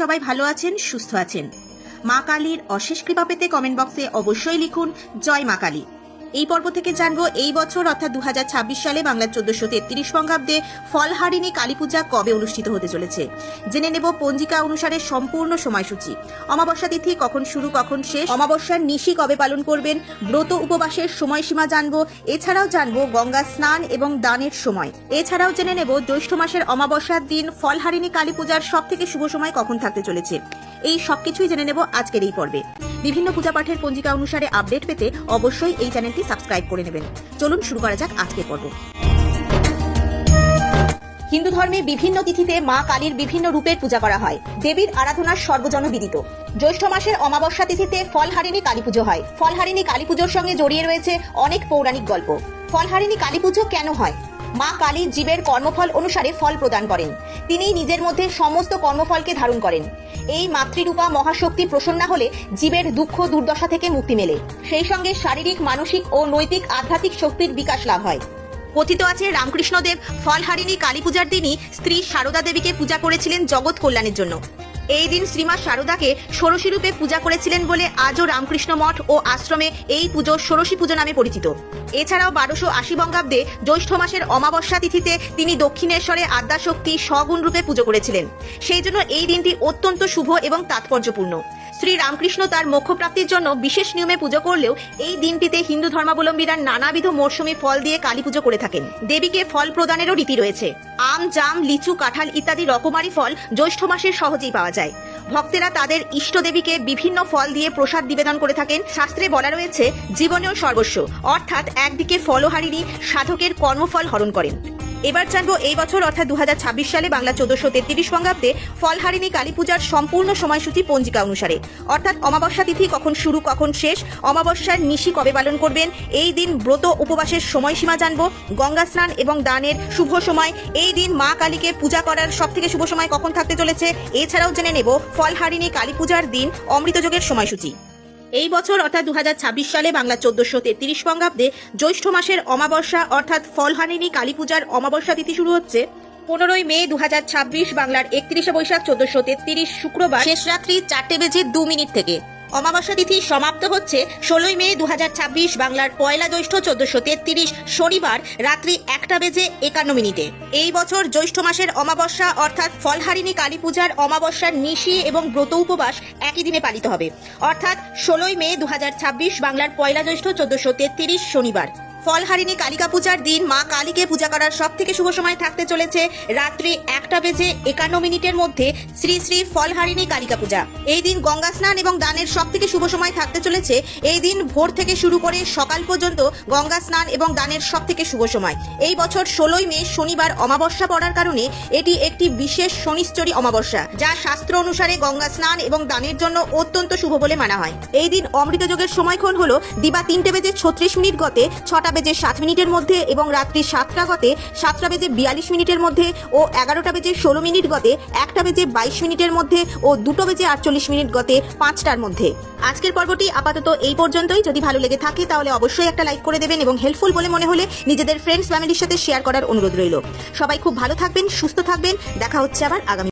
সবাই ভালো আছেন, সুস্থ আছেন। মা কালীর অশেষ কৃপা পেতে কমেন্ট বক্সে অবশ্যই লিখুন জয় মা কালী। এই পর্ব থেকে জানবো এই বছর অর্থাৎ 2026 সালে বাংলার 1433 বঙ্গাব্দে ফলহারিণী কালী পূজা কবে অনুষ্ঠিত হতে চলেছে। জেনে নেব পঞ্জিকা অনুসারে সম্পূর্ণ সময়সূচি। অমাবস্যা তিথি কখন শুরু কখন শেষ, অমাবস্যার নিশি কবে পালন করবেন, ব্রত উপবাসের সময়সীমা জানবো। এছাড়াও জানবো গঙ্গা স্নান এবং দানের সময়। এছাড়াও জেনে নেব জ্যৈষ্ঠ মাসের অমাবস্যার দিন ফলহারিণী কালী পূজার সব থেকে শুভ সময় কখন থাকতে চলেছে। এই সবকিছুই জেনে নেব আজকের এই পর্বে। বিভিন্ন পূজা পাঠের পঞ্জিকা অনুসারে আপডেট পেতে অবশ্যই এই চ্যানেলটি সাবস্ক্রাইব করে নেবেন। চলুন শুরু করা যাক আজকের পর্ব। হিন্দু ধর্মে বিভিন্ন তিথিতে মা কালীর বিভিন্ন রূপের পূজা করা হয়। দেবীর আরাধনার সর্বজনবিদিত। জ্যৈষ্ঠ মাসের অমাবস্যা তিথিতে ফলহারিণী কালী পুজো হয়। ফলহারিণী কালী পুজোর সঙ্গে জড়িয়ে রয়েছে অনেক পৌরাণিক গল্প। ফলহারিণী কালী পুজো কেন হয়? মা কালী জীবের কর্মফল অনুসারে ফল প্রদান করেন। তিনি নিজের মধ্যে সমস্ত কর্মফলকে ধারণ করেন। এই মাতৃরূপা মহাশক্তি প্রসন্না হলে জীবের দুঃখ দুর্দশা থেকে মুক্তি মেলে। সেই সঙ্গে শারীরিক, মানসিক ও নৈতিক আধ্যাত্মিক শক্তির বিকাশ লাভ হয়। কথিত আছে রামকৃষ্ণদেব ফলহারিণী কালী পূজার দিনই স্ত্রী সারদা দেবীকে পূজা করেছিলেন জগৎ কল্যাণের জন্য। এই দিন শ্রীমা সারদাকে ষোড়শী রূপে পূজা করেছিলেন বলে আজও রামকৃষ্ণ মঠ ও আশ্রমে এই পুজো ষোড়শী পুজো নামে পরিচিত। এছাড়াও 1280 বঙ্গাব্দে জ্যৈষ্ঠ মাসের অমাবস্যা তিথিতে তিনি দক্ষিণেশ্বরে আদ্যাশক্তি সগুণ রূপে পুজো করেছিলেন। সেই জন্য এই দিনটি অত্যন্ত শুভ এবং তাৎপর্যপূর্ণ। শ্রী রামকৃষ্ণ তার মোক্ষপ্রাপ্তির জন্য বিশেষ নিয়মে পুজো করলেও এই দিনটিতে হিন্দু ধর্মাবলম্বীরা নানাবিধ মরশুমি ফল দিয়ে কালী পুজো করে থাকেন। দেবীকে ফল প্রদানেরও রীতি রয়েছে। আম, জাম, লিচু, কাঁঠাল ইত্যাদি রকমারি ফল জ্যৈষ্ঠ মাসে সহজেই পাওয়া যায়। ভক্তেরা তাদের ইষ্ট দেবীকে বিভিন্ন ফল দিয়ে প্রসাদ নিবেদন করে থাকেন। শাস্ত্রে বলা রয়েছে জীবনেও সর্বস্ব, অর্থাৎ একদিকে ফলহারিণী সাধকের কর্মফল হরণ করেন। এবার জানবো এই বছর অর্থাৎ 2026 সালে বাংলা 1433 বঙ্গাব্দে ফলহারিণী কালী পূজার সম্পূর্ণ সময়সূচি পঞ্জিকা অনুসারে, অর্থাৎ অমাবস্যা তিথি কখন শুরু কখন শেষ, অমাবস্যার নিশি কবে পালন করবেন, এই দিন ব্রত উপবাসের সময়সীমা জানবো, গঙ্গা স্নান এবং দানের শুভ সময়, এই দিন মা কালীকে পূজা করার সব থেকে শুভ সময় কখন থাকতে চলেছে। এছাড়াও জেনে নেব ফলহারিণী কালী পূজার দিন অমৃতযোগের সময়সূচি। এই বছর অর্থাৎ 2026 সালে বাংলা 1433 বঙ্গাব্দে জ্যৈষ্ঠ মাসের অমাবস্যা অর্থাৎ ফলহারিণী কালী পূজার অমাবস্যা তিথি শুরু হচ্ছে 15 মে 2026, বাংলার 31 বৈশাখ 1433 শুক্রবার শেষ রাত্রি 4:02 থেকে। অমাবস্যা তিথি সমাপ্ত হচ্ছে 16 মে 2026, বাংলার 1 জ্যৈষ্ঠ 1433 শনিবার রাত্রি 1:51। এই বছর জ্যৈষ্ঠ মাসের অমাবস্যা অর্থাৎ ফলহারিণী কালী পূজার অমাবস্যার নিশি এবং ব্রত উপবাস একই দিনে পালিত হবে, অর্থাৎ 16 মে 2026, বাংলার 1 জ্যৈষ্ঠ 1433 শনিবার। ফলহারিণী কালিকা পূজার দিন মা কালীকে পূজা করার সব থেকে শুভ সময় থাকতে চলেছে রাত্রি 1:51 মধ্যে শ্রী শ্রী ফলহারিণী কালিকা পূজা। এই দিন গঙ্গা স্নান এবং দানের সব থেকে শুভ সময় থাকতে চলেছে। এই দিন ভোর থেকে শুরু করে সকাল পর্যন্ত গঙ্গা স্নান এবং দানের সব থেকে শুভ সময়। এই বছর 16 মে শনিবার অমাবস্যা পড়ার কারণে এটি একটি বিশেষ শনিশ্চরী অমাবস্যা, যা শাস্ত্র অনুসারে গঙ্গা স্নান এবং দানের জন্য অত্যন্ত শুভ বলে মানা হয়। এই দিন অমৃতযোগের সময়ক্ষণ হলো দিবা 3:36 গতে 6:07 মধ্যে এবং রাত্রি 7টা গতে 7:42 মধ্যে ও 11:16 গতে 1:22 মধ্যে ও 2:48 গতে 5টার মধ্যে। আজকের পর্বটি আপাতত এই পর্যন্তই। যদি ভালো লেগে থাকে তাহলে অবশ্যই একটা লাইক করে দেবেন এবং হেল্পফুল বলে মনে হলে নিজেদের ফ্রেন্ডস ফ্যামিলির সাথে শেয়ার করার অনুরোধ রইল। সবাই খুব ভালো থাকবেন, সুস্থ থাকবেন। দেখা হচ্ছে আবার আগামী